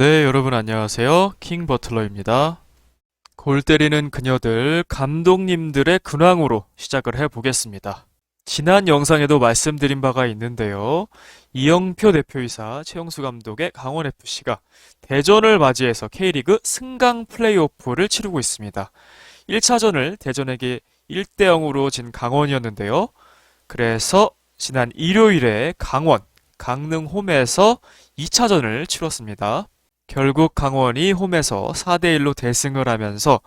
네, 여러분 안녕하세요. 킹 버틀러입니다. 골 때리는 그녀들 감독님들의 근황으로 시작을 해보겠습니다. 지난 영상에도 말씀드린 바가 있는데요. 이영표 대표이사 최용수 감독의 강원FC가 대전을 맞이해서 K리그 승강 플레이오프를 치르고 있습니다. 1차전을 대전에게 1대 0으로 진 강원이었는데요. 그래서 지난 일요일에 강릉 홈에서 2차전을 치렀습니다. 결국 강원이 홈에서 4대1로 대승을 하면서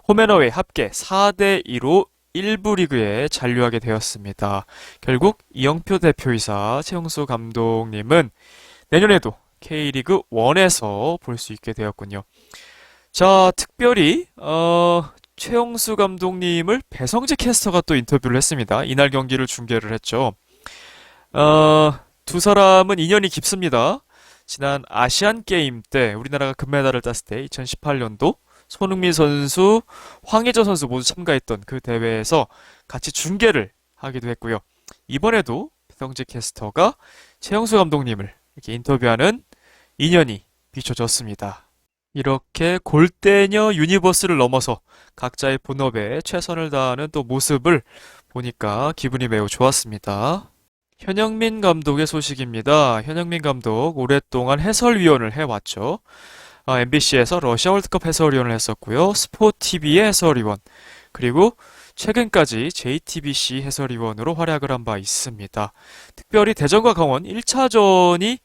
홈앤어웨이 합계 4대2로 1부 리그에 잔류하게 되었습니다. 결국 이영표 대표이사 최용수 감독님은 내년에도 K리그 1에서 볼 수 있게 되었군요. 자, 특별히 최용수 감독님을 배성재 캐스터가 또 인터뷰를 했습니다. 이날 경기를 중계를 했죠. 두 사람은 인연이 깊습니다. 지난 아시안 게임 때 우리나라가 금메달을 땄을 때 2018년도 손흥민 선수, 황의조 선수 모두 참가했던 그 대회에서 같이 중계를 하기도 했고요. 이번에도 배성재 캐스터가 최영수 감독님을 이렇게 인터뷰하는 인연이 비춰졌습니다. 이렇게 골대녀 유니버스를 넘어서 각자의 본업에 최선을 다하는 또 모습을 보니까 기분이 매우 좋았습니다. 현영민 감독의 소식입니다. 현영민 감독 오랫동안 해설위원을 해왔죠. MBC에서 러시아 월드컵 해설위원을 했었고요. 스포티비의 해설위원, 그리고 최근까지 JTBC 해설위원으로 활약을 한 바 있습니다. 특별히 대전과 강원 1차전이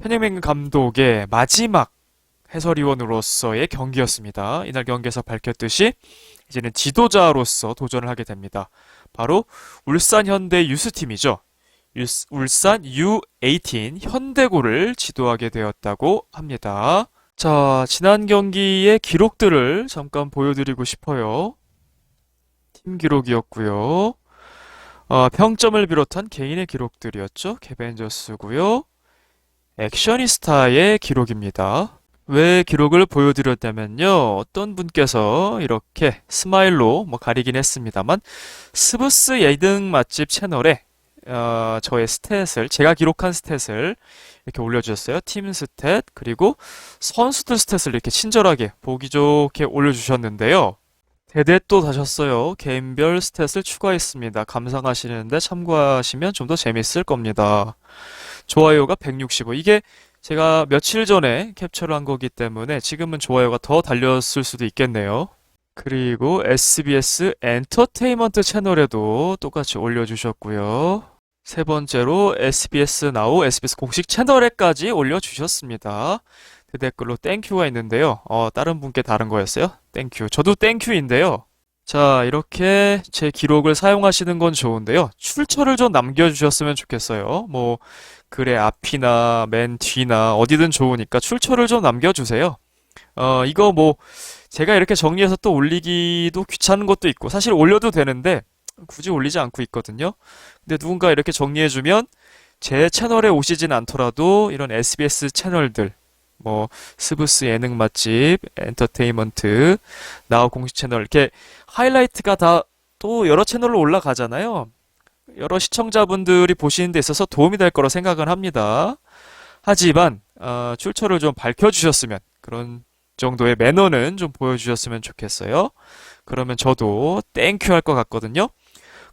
현영민 감독의 마지막 해설위원으로서의 경기였습니다. 이날 경기에서 밝혔듯이 이제는 지도자로서 도전을 하게 됩니다. 바로 울산 현대 유스팀이죠. 울산 U18 현대고를 지도하게 되었다고 합니다. 자, 지난 경기의 기록들을 잠깐 보여드리고 싶어요. 팀 기록이었고요. 평점을 비롯한 개인의 기록들이었죠. 개벤저스고요. 액셔니스타의 기록입니다. 왜 기록을 보여드렸냐면요. 어떤 분께서 이렇게 스마일로 가리긴 했습니다만 스브스 예능 맛집 채널에 저의 스탯을, 제가 기록한 스탯을 이렇게 올려주셨어요. 팀 스탯, 그리고 선수들 스탯을 이렇게 친절하게 보기 좋게 올려주셨는데요. 대대 또 다셨어요. 개인별 스탯을 추가했습니다. 감상하시는데 참고하시면 좀 더 재밌을 겁니다. 좋아요가 165. 이게 제가 며칠 전에 캡처를 한 거기 때문에 지금은 좋아요가 더 달렸을 수도 있겠네요. 그리고 SBS 엔터테인먼트 채널에도 똑같이 올려주셨고요. 세 번째로 SBS 나우 SBS 공식 채널에까지 올려주셨습니다. 그 댓글로 땡큐가 있는데요. 다른 분께 다른 거였어요. 땡큐. 저도 땡큐인데요. 자, 이렇게 제 기록을 사용하시는 건 좋은데요. 출처를 좀 남겨주셨으면 좋겠어요. 글의 앞이나 맨 뒤나 어디든 좋으니까 출처를 좀 남겨주세요. 이거 제가 이렇게 정리해서 또 올리기도 귀찮은 것도 있고, 사실 올려도 되는데, 굳이 올리지 않고 있거든요. 근데 누군가 이렇게 정리해주면, 제 채널에 오시진 않더라도, 이런 SBS 채널들, 스브스 예능 맛집, 엔터테인먼트, 나우 공식 채널, 이렇게 하이라이트가 다 또 여러 채널로 올라가잖아요. 여러 시청자분들이 보시는 데 있어서 도움이 될 거라 생각을 합니다. 하지만, 출처를 좀 밝혀주셨으면, 그런 정도의 매너는 좀 보여주셨으면 좋겠어요. 그러면 저도 땡큐 할 것 같거든요.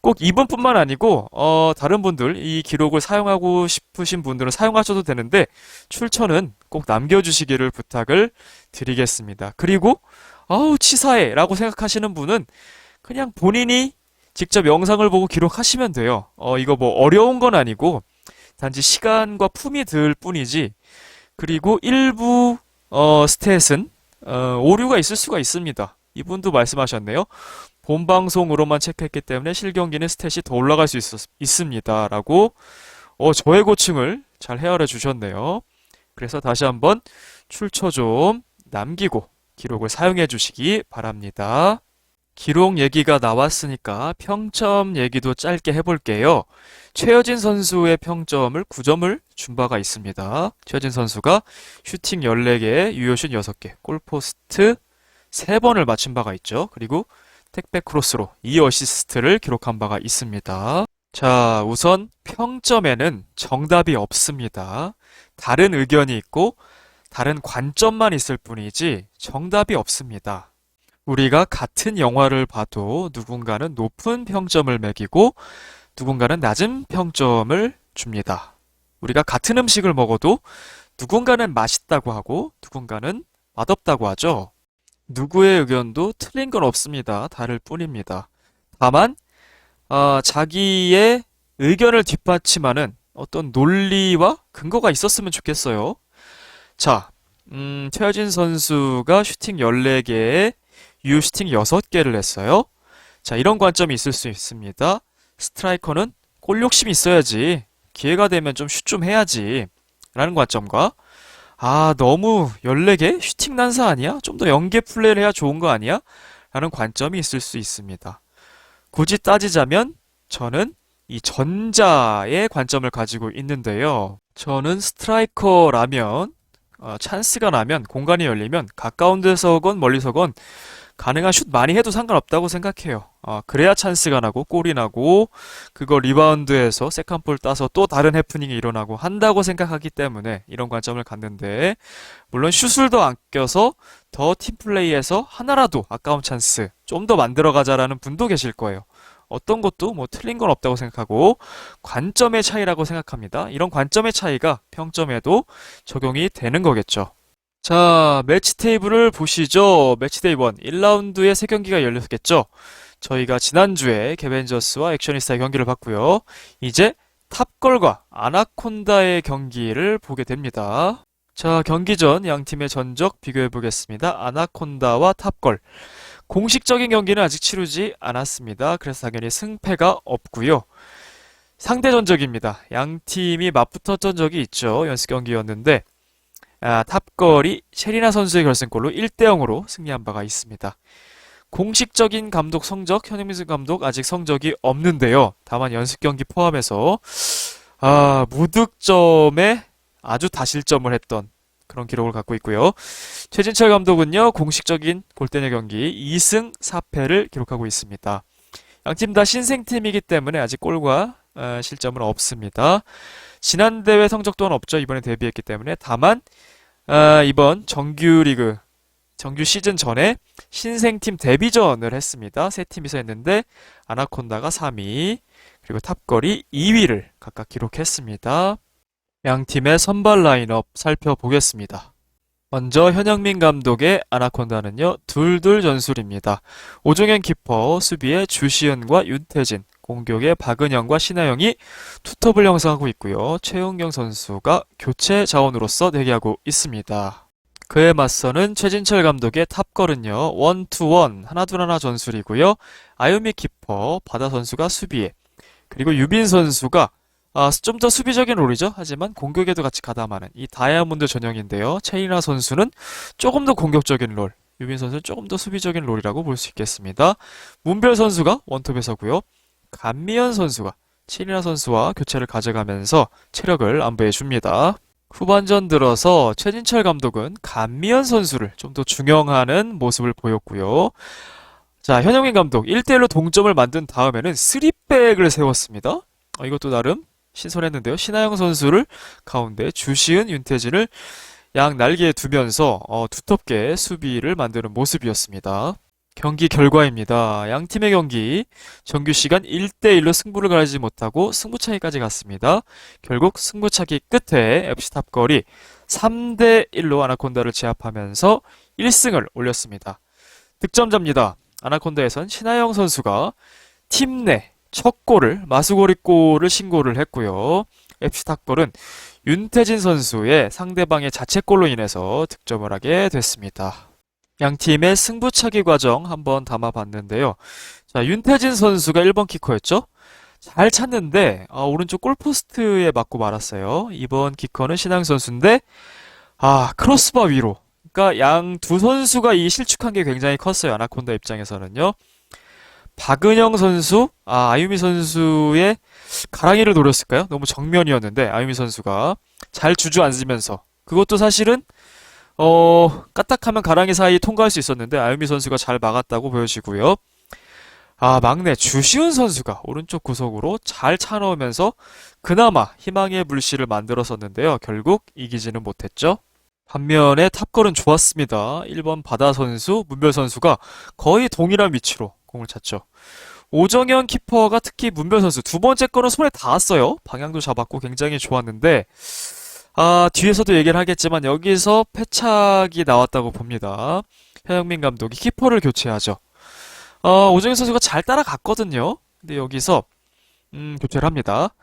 꼭 이분뿐만 아니고 다른 분들 이 기록을 사용하고 싶으신 분들은 사용하셔도 되는데 출처는 꼭 남겨주시기를 부탁을 드리겠습니다. 그리고 치사해 라고 생각하시는 분은 그냥 본인이 직접 영상을 보고 기록하시면 돼요. 이거 어려운 건 아니고 단지 시간과 품이 들 뿐이지. 그리고 일부 스탯은 오류가 있을 수가 있습니다. 이분도 말씀하셨네요. 본 방송으로만 체크했기 때문에 실경기는 스탯이 더 올라갈 수 있습니다. 라고 저의 고충을 잘 헤아려 주셨네요. 그래서 다시 한번 출처 좀 남기고 기록을 사용해 주시기 바랍니다. 기록 얘기가 나왔으니까 평점 얘기도 짧게 해볼게요. 최여진 선수의 평점을 9점을 준 바가 있습니다. 최여진 선수가 슈팅 14개, 유효슛 6개, 골포스트 3번을 맞춘 바가 있죠. 그리고 택배 크로스로 2어시스트를 기록한 바가 있습니다. 자, 우선 평점에는 정답이 없습니다. 다른 의견이 있고 다른 관점만 있을 뿐이지 정답이 없습니다. 우리가 같은 영화를 봐도 누군가는 높은 평점을 매기고 누군가는 낮은 평점을 줍니다. 우리가 같은 음식을 먹어도 누군가는 맛있다고 하고 누군가는 맛없다고 하죠. 누구의 의견도 틀린 건 없습니다. 다를 뿐입니다. 다만 자기의 의견을 뒷받침하는 어떤 논리와 근거가 있었으면 좋겠어요. 자, 최하진 선수가 슈팅 14개에 유슈팅 6개를 했어요. 자, 이런 관점이 있을 수 있습니다. 스트라이커는 골 욕심이 있어야지. 기회가 되면 좀 슛 좀 해야지. 라는 관점과 너무 14개? 슈팅 난사 아니야? 좀 더 연계 플레이를 해야 좋은 거 아니야? 라는 관점이 있을 수 있습니다. 굳이 따지자면 저는 이 전자의 관점을 가지고 있는데요. 저는 스트라이커라면 찬스가 나면 공간이 열리면 가까운 데서건 멀리서건 가능한 슛 많이 해도 상관없다고 생각해요. 그래야 찬스가 나고 골이 나고 그거 리바운드에서 세컨볼 따서 또 다른 해프닝이 일어나고 한다고 생각하기 때문에 이런 관점을 갖는데 물론 슛을 더 아껴서 더 팀플레이에서 하나라도 아까운 찬스 좀 더 만들어가자라는 분도 계실 거예요. 어떤 것도 뭐 틀린 건 없다고 생각하고 관점의 차이라고 생각합니다. 이런 관점의 차이가 평점에도 적용이 되는 거겠죠. 자, 매치 테이블을 보시죠. 매치 데이 1, 1라운드에 3경기가 열렸겠죠. 저희가 지난주에 개벤저스와 액션이스타의 경기를 봤고요. 이제 탑걸과 아나콘다의 경기를 보게 됩니다. 자, 경기 전 양 팀의 전적 비교해 보겠습니다. 아나콘다와 탑걸. 공식적인 경기는 아직 치르지 않았습니다. 그래서 당연히 승패가 없고요. 상대 전적입니다. 양 팀이 맞붙었던 적이 있죠. 연습 경기였는데 탑걸이 셰리나 선수의 결승골로 1대0으로 승리한 바가 있습니다. 공식적인 감독 성적, 현영민 감독 아직 성적이 없는데요. 다만 연습 경기 포함해서 무득점에 아주 다실점을 했던 그런 기록을 갖고 있고요. 최진철 감독은요, 공식적인 골대녀 경기 2승 4패를 기록하고 있습니다. 양팀 다 신생팀이기 때문에 아직 골과 실점은 없습니다. 지난 대회 성적 또한 없죠. 이번에 데뷔했기 때문에. 다만 이번 정규 시즌 전에 신생팀 데뷔전을 했습니다. 세 팀이서 했는데 아나콘다가 3위, 그리고 탑걸이 2위를 각각 기록했습니다. 양 팀의 선발 라인업 살펴보겠습니다. 먼저 현영민 감독의 아나콘다는요, 둘둘 전술입니다. 오종현 키퍼, 수비에 주시은과 윤태진, 공격에 박은영과 신하영이 투톱을 형성하고 있고요. 최은경 선수가 교체 자원으로서 대기하고 있습니다. 그에 맞서는 최진철 감독의 탑걸은요, 1-2-1, 하나 전술이고요. 아유미 키퍼, 바다 선수가 수비에, 그리고 유빈 선수가 좀 더 수비적인 롤이죠. 하지만 공격에도 같이 가담하는 이 다이아몬드 전형인데요. 체이나 선수는 조금 더 공격적인 롤, 유빈 선수는 조금 더 수비적인 롤이라고 볼 수 있겠습니다. 문별 선수가 원톱에 서고요. 감미연 선수가 체이나 선수와 교체를 가져가면서 체력을 안배해 줍니다. 후반전 들어서 최진철 감독은 감미연 선수를 좀 더 중용하는 모습을 보였고요. 자, 현영민 감독 1대1로 동점을 만든 다음에는 3백을 세웠습니다. 이것도 나름 신선했는데요. 신하영 선수를 가운데 주시은, 윤태진을 양 날개에 두면서 두텁게 수비를 만드는 모습이었습니다. 경기 결과입니다. 양 팀의 경기 정규 시간 1대1로 승부를 가리지 못하고 승부차기까지 갔습니다. 결국 승부차기 끝에 FC 탑걸이 3대1로 아나콘다를 제압하면서 1승을 올렸습니다. 득점자입니다. 아나콘다에선 신하영 선수가 팀 내 첫 골을 마수고리 골을 신고를 했고요. FC 탑걸은 윤태진 선수의 상대방의 자책골로 인해서 득점을 하게 됐습니다. 양 팀의 승부차기 과정 한번 담아봤는데요. 자, 윤태진 선수가 1번 키커였죠? 잘 찼는데 오른쪽 골포스트에 맞고 말았어요. 2번 키커는 신하영 선수인데 크로스바 위로. 그러니까 양 두 선수가 이 실축한 게 굉장히 컸어요. 아나콘다 입장에서는요. 박은영 선수, 아유미 선수의 가랑이를 노렸을까요? 너무 정면이었는데 아유미 선수가 잘 주저앉으면서 그것도 사실은 까딱하면 가랑이 사이 통과할 수 있었는데 아유미 선수가 잘 막았다고 보여지고요. 막내 주시은 선수가 오른쪽 구석으로 잘 차넣으면서 그나마 희망의 불씨를 만들었었는데요. 결국 이기지는 못했죠. 반면에 탑걸은 좋았습니다. 1번 바다 선수, 문별 선수가 거의 동일한 위치로 공을 찼죠. 오정현 키퍼가 특히 문별 선수 두 번째 거는 손에 닿았어요. 방향도 잡았고 굉장히 좋았는데 뒤에서도 얘기를 하겠지만 여기서 패착이 나왔다고 봅니다. 현영민 감독이 키퍼를 교체하죠. 오정현 선수가 잘 따라갔거든요. 근데 여기서 교체를 합니다.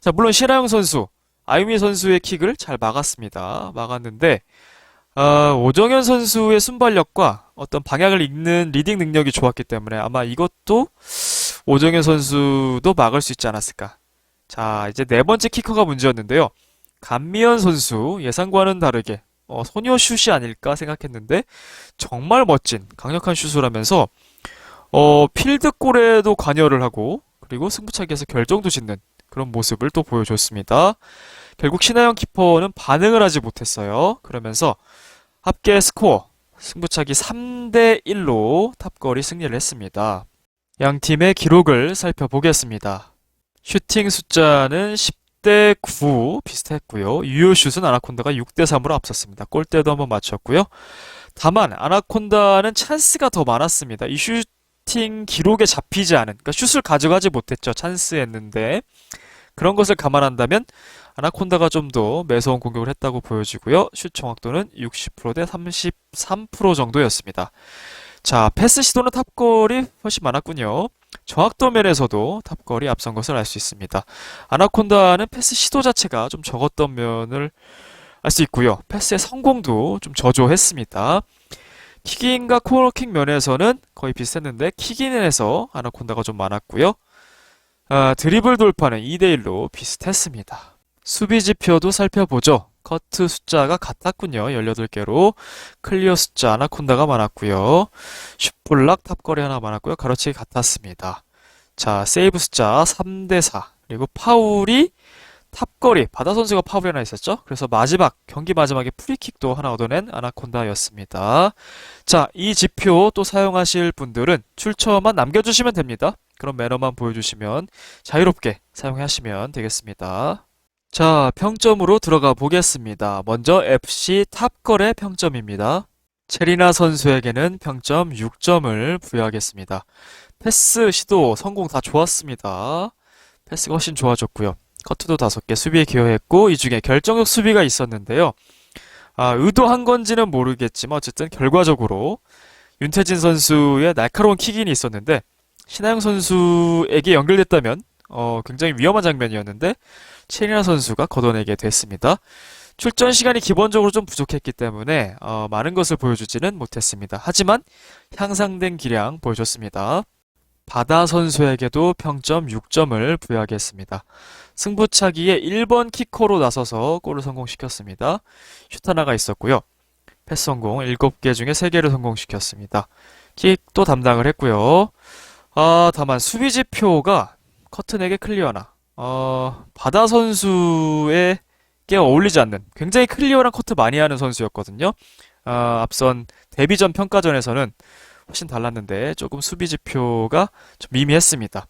자, 물론 신하영 선수, 아유미 선수의 킥을 잘 막았습니다. 막았는데 오정현 선수의 순발력과 어떤 방향을 읽는 리딩 능력이 좋았기 때문에 아마 이것도 오정현 선수도 막을 수 있지 않았을까. 자, 이제 네 번째 키커가 문제였는데요. 감미연 선수 예상과는 다르게 소녀 슛이 아닐까 생각했는데 정말 멋진 강력한 슛을 하면서 필드골에도 관여를 하고 그리고 승부차기에서 결정도 짓는 그런 모습을 또 보여줬습니다. 결국 신하영 키퍼는 반응을 하지 못했어요. 그러면서 합계 스코어 승부차기 3대 1로 탑걸이 승리를 했습니다. 양 팀의 기록을 살펴보겠습니다. 슈팅 숫자는 10대 9 비슷했고요. 유효슛은 아나콘다가 6대 3으로 앞섰습니다. 골대도 한번 맞췄고요. 다만 아나콘다는 찬스가 더 많았습니다. 이 슈팅 기록에 잡히지 않은, 그러니까 슛을 가져가지 못했죠. 찬스였는데 그런 것을 감안한다면 아나콘다가 좀 더 매서운 공격을 했다고 보여지고요. 슛 정확도는 60%대 33% 정도였습니다. 자, 패스 시도는 탑걸이 훨씬 많았군요. 정확도 면에서도 탑걸이 앞선 것을 알 수 있습니다. 아나콘다는 패스 시도 자체가 좀 적었던 면을 알 수 있고요. 패스의 성공도 좀 저조했습니다. 킥인과 코너킥 면에서는 거의 비슷했는데 킥인에서 아나콘다가 좀 많았고요. 드리블 돌파는 2대1로 비슷했습니다. 수비 지표도 살펴보죠. 커트 숫자가 같았군요. 18개로. 클리어 숫자 아나콘다가 많았고요. 슛블락 탑거리 하나 많았고요. 가로치기 같았습니다. 자, 세이브 숫자 3대4. 그리고 파울이 탑거리 바다 선수가 파울이 하나 있었죠. 그래서 경기 마지막에 프리킥도 하나 얻어낸 아나콘다였습니다. 자, 이 지표 또 사용하실 분들은 출처만 남겨주시면 됩니다. 그런 매너만 보여주시면 자유롭게 사용하시면 되겠습니다. 자, 평점으로 들어가 보겠습니다. 먼저 FC 탑걸의 평점입니다. 체리나 선수에게는 평점 6점을 부여하겠습니다. 패스, 시도, 성공 다 좋았습니다. 패스가 훨씬 좋아졌고요. 커트도 5개 수비에 기여했고 이 중에 결정적 수비가 있었는데요. 의도한 건지는 모르겠지만 어쨌든 결과적으로 윤태진 선수의 날카로운 킥인이 있었는데 신하영 선수에게 연결됐다면 굉장히 위험한 장면이었는데 체리나 선수가 걷어내게 됐습니다. 출전 시간이 기본적으로 좀 부족했기 때문에 많은 것을 보여주지는 못했습니다. 하지만 향상된 기량 보여줬습니다. 바다 선수에게도 평점 6점을 부여하겠습니다. 승부차기에 1번 키커로 나서서 골을 성공시켰습니다. 슛 하나가 있었고요. 패스 성공 7개 중에 3개를 성공시켰습니다. 킥도 담당을 했고요. 다만 수비 지표가 커튼에게 클리어나 바다 선수에게 어울리지 않는 굉장히 클리어한 커트 많이 하는 선수였거든요. 앞선 데뷔전 평가전에서는 훨씬 달랐는데 조금 수비 지표가 좀 미미했습니다.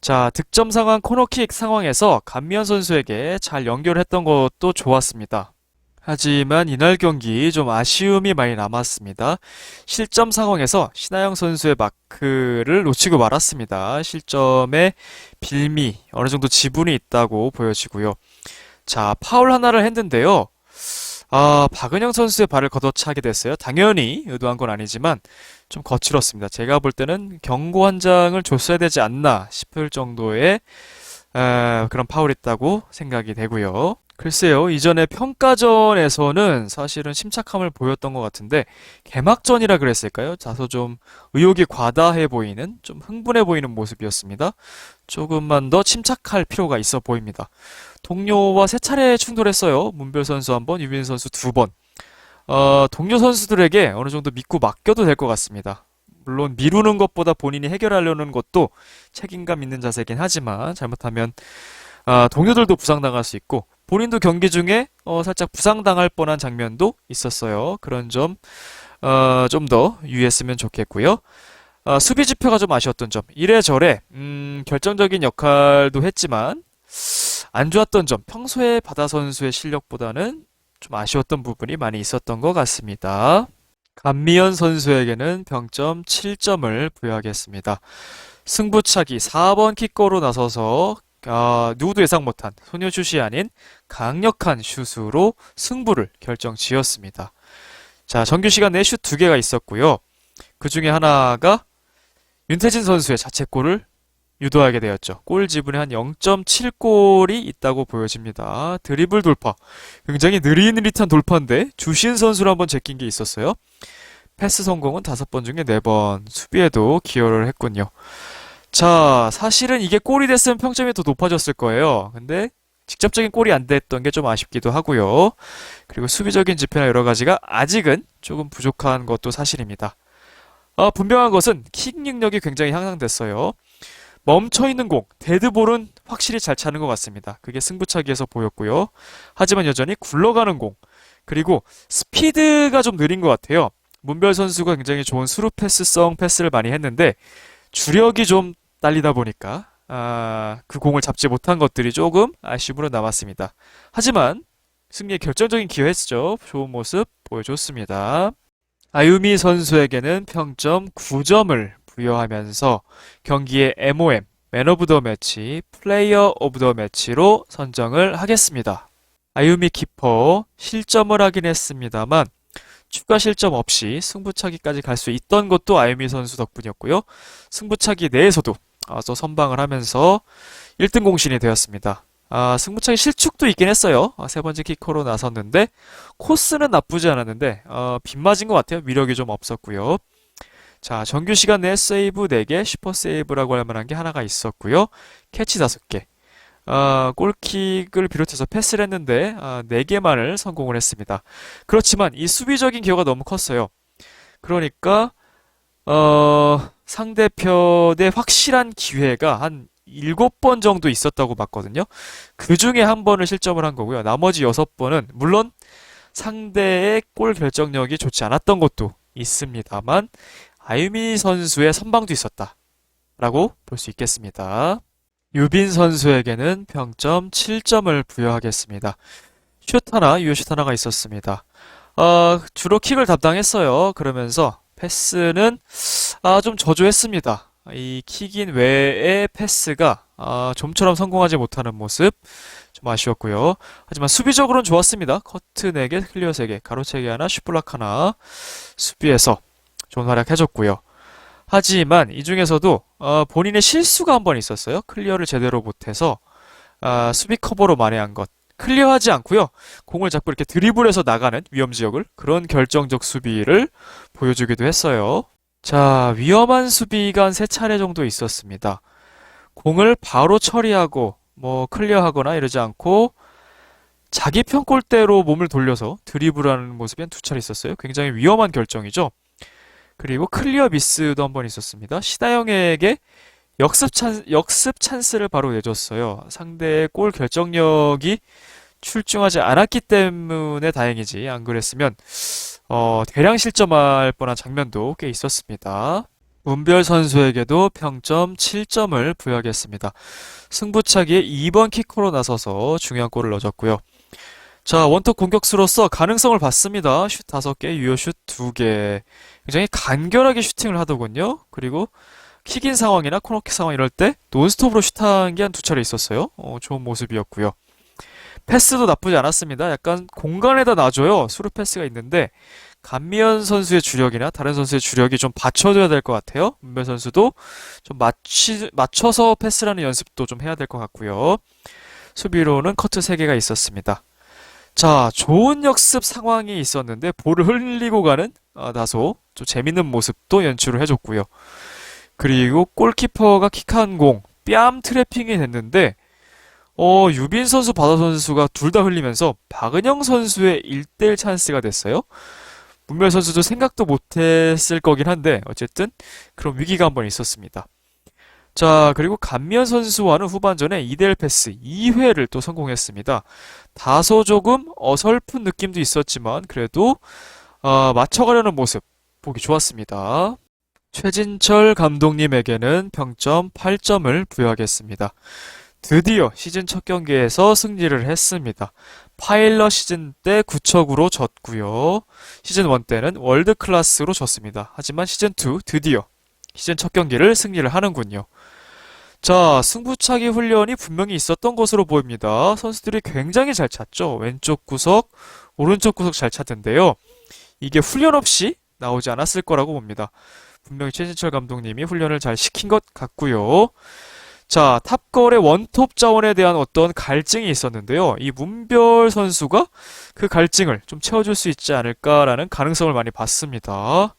자, 득점 상황 코너킥 상황에서 감미연 선수에게 잘 연결했던 것도 좋았습니다. 하지만 이날 경기 좀 아쉬움이 많이 남았습니다. 실점 상황에서 신하영 선수의 마크를 놓치고 말았습니다. 실점에 빌미, 어느 정도 지분이 있다고 보여지고요. 자, 파울 하나를 했는데요. 박은영 선수의 발을 걷어차게 됐어요. 당연히 의도한 건 아니지만 좀 거칠었습니다. 제가 볼 때는 경고 한 장을 줬어야 되지 않나 싶을 정도의 그런 파울이 있다고 생각이 되고요. 글쎄요, 이전에 평가전에서는 사실은 침착함을 보였던 것 같은데 개막전이라 그랬을까요? 다소 좀 의욕이 과다해 보이는, 좀 흥분해 보이는 모습이었습니다. 조금만 더 침착할 필요가 있어 보입니다. 동료와 3차례 충돌했어요. 문별 선수 1번, 유빈 선수 2번. 동료 선수들에게 어느 정도 믿고 맡겨도 될 것 같습니다. 물론 미루는 것보다 본인이 해결하려는 것도 책임감 있는 자세긴 하지만 잘못하면 동료들도 부상당할 수 있고 본인도 경기 중에 살짝 부상당할 뻔한 장면도 있었어요. 그런 점 좀 더 유의했으면 좋겠고요. 수비 지표가 좀 아쉬웠던 점, 이래저래 결정적인 역할도 했지만 안 좋았던 점, 평소에 바다 선수의 실력보다는 좀 아쉬웠던 부분이 많이 있었던 것 같습니다. 감미연 선수에게는 평점 7점을 부여하겠습니다. 승부차기 4번 킥거로 나서서 누구도 예상 못한 소녀슛이 아닌 강력한 슛으로 승부를 결정지었습니다. 자, 정규 시간 내 슛 2개가 있었고요. 그 중에 하나가 윤태진 선수의 자책골을 유도하게 되었죠. 골 지분에 한 0.7골이 있다고 보여집니다. 드리블 돌파. 굉장히 느릿느릿한 돌파인데 주신 선수를 한번 제낀 게 있었어요. 패스 성공은 5번 중에 4번. 수비에도 기여를 했군요. 자, 사실은 이게 골이 됐으면 평점이 더 높아졌을 거예요. 근데 직접적인 골이 안 됐던 게 좀 아쉽기도 하고요. 그리고 수비적인 지표나 여러 가지가 아직은 조금 부족한 것도 사실입니다. 분명한 것은 킥 능력이 굉장히 향상됐어요. 멈춰있는 공, 데드볼은 확실히 잘 차는 것 같습니다. 그게 승부차기에서 보였고요. 하지만 여전히 굴러가는 공, 그리고 스피드가 좀 느린 것 같아요. 문별 선수가 굉장히 좋은 스루 패스성 패스를 많이 했는데 주력이 좀 딸리다 보니까 그 공을 잡지 못한 것들이 조금 아쉬움으로 남았습니다. 하지만 승리에 결정적인 기여했죠. 좋은 모습 보여줬습니다. 아유미 선수에게는 평점 9점을 부여하면서 경기의 MOM, 맨 오브 더 매치, 플레이어 오브 더 매치로 선정을 하겠습니다. 아유미 키퍼 실점을 하긴 했습니다만 추가 실점 없이 승부차기까지 갈 수 있던 것도 아유미 선수 덕분이었고요. 승부차기 내에서도 선방을 하면서 1등 공신이 되었습니다. 승부차기 실축도 있긴 했어요. 3번째 키커로 나섰는데 코스는 나쁘지 않았는데 빗 맞은 것 같아요. 위력이 좀 없었고요. 자, 정규 시간 내 세이브 4개, 슈퍼 세이브라고 할 만한 게 하나가 있었고요. 캐치 5개. 골킥을 비롯해서 패스를 했는데 4개만을 성공을 했습니다. 그렇지만 이 수비적인 기여가 너무 컸어요. 그러니까 상대편의 확실한 기회가 한 7번 정도 있었다고 봤거든요. 그 중에 한 번을 실점을 한 거고요. 나머지 6번은 물론 상대의 골 결정력이 좋지 않았던 것도 있습니다만 아유미 선수의 선방도 있었다라고 볼 수 있겠습니다. 유빈 선수에게는 평점 7점을 부여하겠습니다. 슛 하나, 유효슛 하나가 있었습니다. 주로 킥을 담당했어요. 그러면서 패스는 좀 저조했습니다. 이 킥인 외의 패스가 좀처럼 성공하지 못하는 모습 좀 아쉬웠고요. 하지만 수비적으로는 좋았습니다. 커트 4개, 클리어 3개, 가로채기 하나, 슛블락 하나 수비에서 좋은 활약 해줬고요. 하지만 이 중에서도 본인의 실수가 한 번 있었어요. 클리어를 제대로 못해서 수비 커버로 만회한 것. 클리어하지 않고요. 공을 잡고 이렇게 드리블해서 나가는 위험 지역을 그런 결정적 수비를 보여주기도 했어요. 자, 위험한 수비가 한 3차례 정도 있었습니다. 공을 바로 처리하고 뭐 클리어하거나 이러지 않고 자기 편 골대로 몸을 돌려서 드리블하는 모습이 한 2차례 있었어요. 굉장히 위험한 결정이죠. 그리고 클리어 미스도 한 번 있었습니다. 시다영에게 역습 찬스를 바로 내줬어요. 상대의 골 결정력이 출중하지 않았기 때문에 다행이지. 안 그랬으면 대량 실점할 뻔한 장면도 꽤 있었습니다. 문별 선수에게도 평점 7점을 부여하겠습니다. 승부차기에 2번 키커로 나서서 중요한 골을 넣어줬고요. 자, 원톱 공격수로서 가능성을 봤습니다. 슛 5개, 유효슛 2개. 굉장히 간결하게 슈팅을 하더군요. 그리고 킥인 상황이나 코너킥 상황 이럴 때 논스톱으로 슛한 게 한 2차례 있었어요. 좋은 모습이었고요. 패스도 나쁘지 않았습니다. 약간 공간에다 놔줘요. 스루 패스가 있는데 감미연 선수의 주력이나 다른 선수의 주력이 좀 받쳐줘야 될 것 같아요. 문별 선수도 좀 맞춰서 패스라는 연습도 좀 해야 될 것 같고요. 수비로는 커트 3개가 있었습니다. 자, 좋은 역습 상황이 있었는데 볼을 흘리고 가는 다소 좀 재밌는 모습도 연출을 해줬고요. 그리고 골키퍼가 킥한 공, 뺨 트래핑이 됐는데 유빈 선수, 바다 선수가 둘 다 흘리면서 박은영 선수의 1대1 찬스가 됐어요. 문별 선수도 생각도 못했을 거긴 한데 어쨌든 그런 위기가 한 번 있었습니다. 자, 그리고 감미연 선수와는 후반전에 2대1 패스 2회를 또 성공했습니다. 다소 조금 어설픈 느낌도 있었지만 그래도 맞춰가려는 모습 보기 좋았습니다. 최진철 감독님에게는 평점 8점을 부여하겠습니다. 드디어 시즌 첫 경기에서 승리를 했습니다. 파일럿 시즌 때 구척으로 졌고요. 시즌 1 때는 월드 클래스로 졌습니다. 하지만 시즌 2 드디어 시즌 첫 경기를 승리를 하는군요. 자, 승부차기 훈련이 분명히 있었던 것으로 보입니다. 선수들이 굉장히 잘 찼죠. 왼쪽 구석, 오른쪽 구석 잘 찼는데요. 이게 훈련 없이 나오지 않았을 거라고 봅니다. 분명히 최진철 감독님이 훈련을 잘 시킨 것 같고요. 자, 탑걸의 원톱 자원에 대한 어떤 갈증이 있었는데요. 이 문별 선수가 그 갈증을 좀 채워줄 수 있지 않을까라는 가능성을 많이 봤습니다.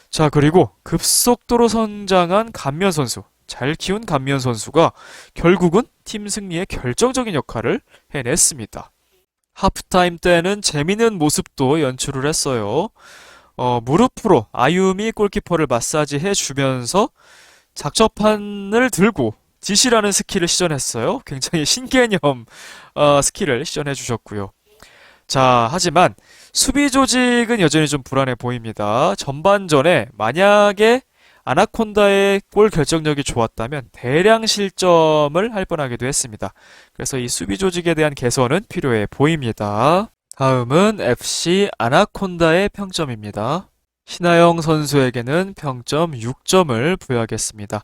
자, 그리고 급속도로 성장한 감면 선수, 잘 키운 감면 선수가 결국은 팀 승리에 결정적인 역할을 해냈습니다. 하프타임 때는 재미있는 모습도 연출을 했어요. 무릎으로 아유미 골키퍼를 마사지 해주면서 작전판을 들고 지시라는 스킬을 시전했어요. 굉장히 신개념 스킬을 시전해 주셨고요. 자, 하지만 수비 조직은 여전히 좀 불안해 보입니다. 전반전에 만약에 아나콘다의 골 결정력이 좋았다면 대량 실점을 할 뻔하기도 했습니다. 그래서 이 수비 조직에 대한 개선은 필요해 보입니다. 다음은 FC 아나콘다의 평점입니다. 신하영 선수에게는 평점 6점을 부여하겠습니다.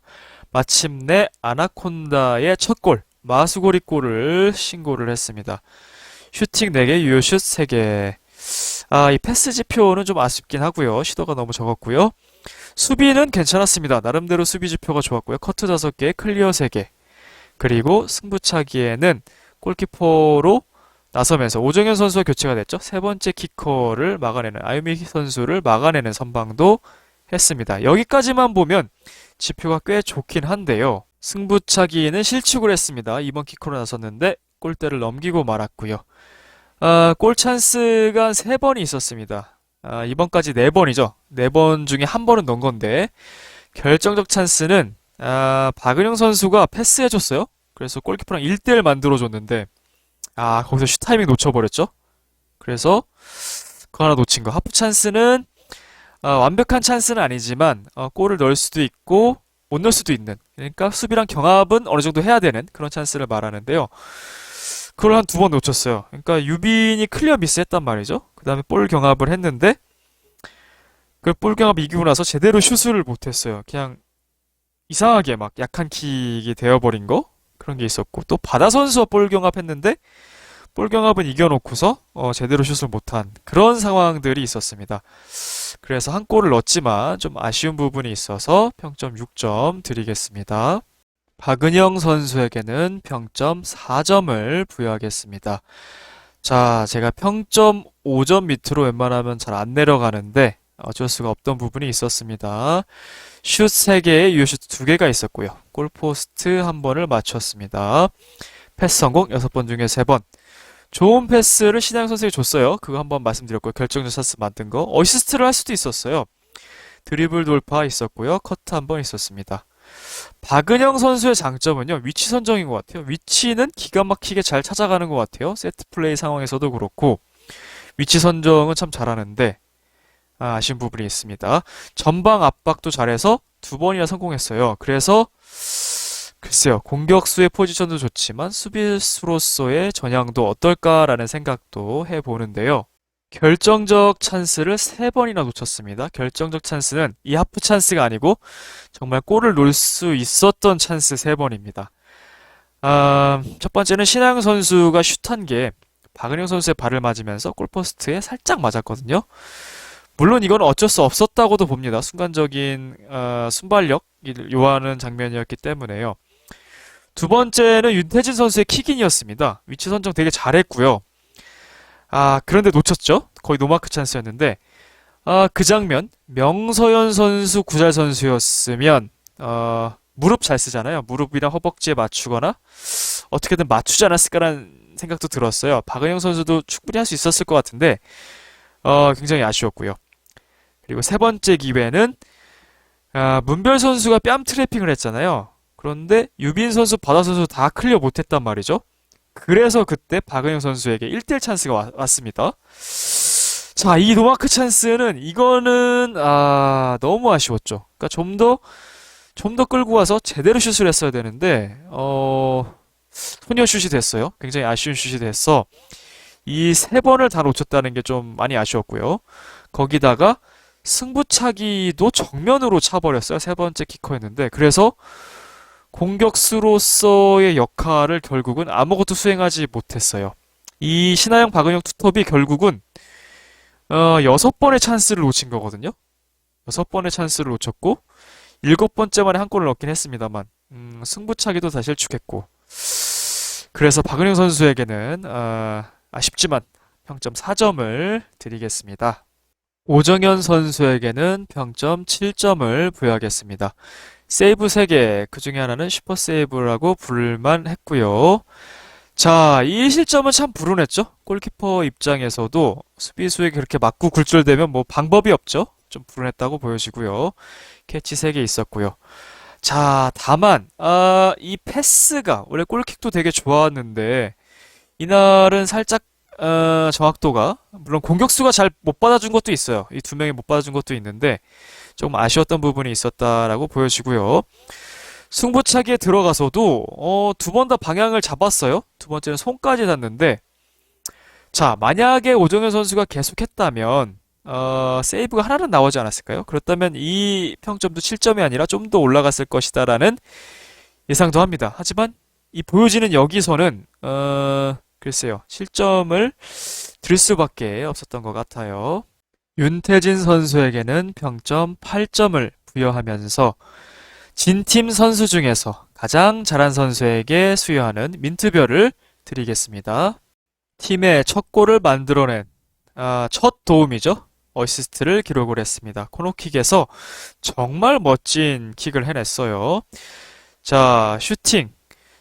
마침내 아나콘다의 첫 골, 마수고리 골을 신고를 했습니다. 슈팅 4개, 유효슛 3개. 이 패스 지표는 좀 아쉽긴 하고요. 시도가 너무 적었고요. 수비는 괜찮았습니다. 나름대로 수비 지표가 좋았고요. 커트 5개, 클리어 3개. 그리고 승부차기에는 골키퍼로 나서면서 오정현 선수와 교체가 됐죠. 세 번째 키커를 막아내는 아유미 선수를 막아내는 선방도 했습니다. 여기까지만 보면 지표가 꽤 좋긴 한데요. 승부차기에는 실축을 했습니다. 이번 키커로 나섰는데 골대를 넘기고 말았고요. 골 찬스가 한 3번이 있었습니다. 이번까지 4번이죠. 4번 중에 1번은 넣은 건데 결정적 찬스는 박은영 선수가 패스해줬어요. 그래서 골키퍼랑 1대1 만들어줬는데 거기서 슛 타이밍 놓쳐버렸죠. 그래서 그거 하나 놓친 거. 하프 찬스는 완벽한 찬스는 아니지만 골을 넣을 수도 있고 못 넣을 수도 있는, 그러니까 수비랑 경합은 어느 정도 해야 되는 그런 찬스를 말하는데요. 그걸 한 2번 놓쳤어요. 그러니까 유빈이 클리어 미스했단 말이죠. 그 다음에 볼 경합을 했는데 그 볼 경합 이기고 나서 제대로 슛을 못했어요. 그냥 이상하게 막 약한 킥이 되어버린 거, 그런 게 있었고, 또 바다 선수와 볼 경합했는데 볼 경합은 이겨놓고서 제대로 슛을 못한 그런 상황들이 있었습니다. 그래서 한 골을 넣었지만 좀 아쉬운 부분이 있어서 평점 6점 드리겠습니다. 박은영 선수에게는 평점 4점을 부여하겠습니다. 자, 제가 평점 5점 밑으로 웬만하면 잘 안 내려가는데 어쩔 수가 없던 부분이 있었습니다. 슛 3개에 유효슛 2개가 있었고요. 골포스트 1번을 맞췄습니다. 패스 성공 6번 중에 3번. 좋은 패스를 신하영 선수에게 줬어요. 그거 한번 말씀드렸고요. 결정적 찬스 만든 거. 어시스트를 할 수도 있었어요. 드리블 돌파 있었고요. 커트 1번 있었습니다. 박은영 선수의 장점은요, 위치 선정인 것 같아요. 위치는 기가 막히게 잘 찾아가는 것 같아요. 세트 플레이 상황에서도 그렇고 위치 선정은 참 잘하는데 아쉬운 부분이 있습니다. 전방 압박도 잘해서 2번이나 성공했어요. 그래서 글쎄요, 공격수의 포지션도 좋지만 수비수로서의 전향도 어떨까라는 생각도 해보는데요. 결정적 찬스를 3번이나 놓쳤습니다. 결정적 찬스는 이 하프 찬스가 아니고 정말 골을 넣을 수 있었던 찬스 3번입니다. 첫 번째는 신하영 선수가 슛한 게 박은영 선수의 발을 맞으면서 골포스트에 살짝 맞았거든요. 물론 이건 어쩔 수 없었다고도 봅니다. 순간적인 순발력을 요하는 장면이었기 때문에요. 두 번째는 윤태진 선수의 킥인이었습니다. 위치 선정 되게 잘했고요. 그런데 놓쳤죠? 거의 노마크 찬스였는데, 그 장면, 명서현 선수, 구잘 선수였으면, 무릎 잘 쓰잖아요. 무릎이랑 허벅지에 맞추거나, 어떻게든 맞추지 않았을까라는 생각도 들었어요. 박은영 선수도 충분히 할 수 있었을 것 같은데, 굉장히 아쉬웠고요. 그리고 세 번째 기회는, 문별 선수가 뺨 트래핑을 했잖아요. 그런데 유빈 선수, 바다 선수 다 클리어 못했단 말이죠. 그래서 그때 박은영 선수에게 1대1 찬스가 왔습니다. 자, 이 노마크 찬스는 이거는 너무 아쉬웠죠. 그러니까 좀 더 끌고 와서 제대로 슛을 했어야 되는데 소녀슛이 됐어요. 굉장히 아쉬운 슛이 됐어. 이 세 번을 다 놓쳤다는 게 좀 많이 아쉬웠고요. 거기다가 승부차기도 정면으로 차버렸어요. 세 번째 키커였는데. 그래서 공격수로서의 역할을 결국은 아무것도 수행하지 못했어요. 이 신하영 박은영 투톱이 결국은 여섯 번의 찬스를 놓친 거거든요. 여섯 번의 찬스를 놓쳤고 일곱 번째 만에 한 골을 넣긴 했습니다만 승부차기도 다 실축했고 그래서 박은영 선수에게는 아쉽지만 평점 4점을 드리겠습니다. 오정현 선수에게는 평점 7점을 부여하겠습니다. 세이브 3개, 그 중에 하나는 슈퍼 세이브라고 부를만 했고요. 자, 이 실점은 참 불운했죠? 골키퍼 입장에서도 수비수에게 그렇게 맞고 굴절되면 뭐 방법이 없죠? 좀 불운했다고 보여지고요. 캐치 3개 있었고요. 자, 다만, 이 패스가, 원래 골킥도 되게 좋았는데, 이날은 살짝, 정확도가, 물론 공격수가 잘 못 받아준 것도 있어요. 이 두 명이 못 받아준 것도 있는데, 조금 아쉬웠던 부분이 있었다라고 보여지고요. 승부차기에 들어가서도, 두 번 다 방향을 잡았어요. 두 번째는 손까지 닿는데, 자, 만약에 오정현 선수가 계속했다면, 세이브가 하나는 나오지 않았을까요? 그렇다면 이 평점도 7점이 아니라 좀 더 올라갔을 것이다라는 예상도 합니다. 하지만 이 보여지는 여기서는 글쎄요. 실점을 들 수밖에 없었던 것 같아요. 윤태진 선수에게는 평점 8점을 부여하면서 진팀 선수 중에서 가장 잘한 선수에게 수여하는 민트별을 드리겠습니다. 팀의 첫 골을 만들어낸 첫 도움이죠. 어시스트를 기록을 했습니다. 코너킥에서 정말 멋진 킥을 해냈어요. 자, 슈팅.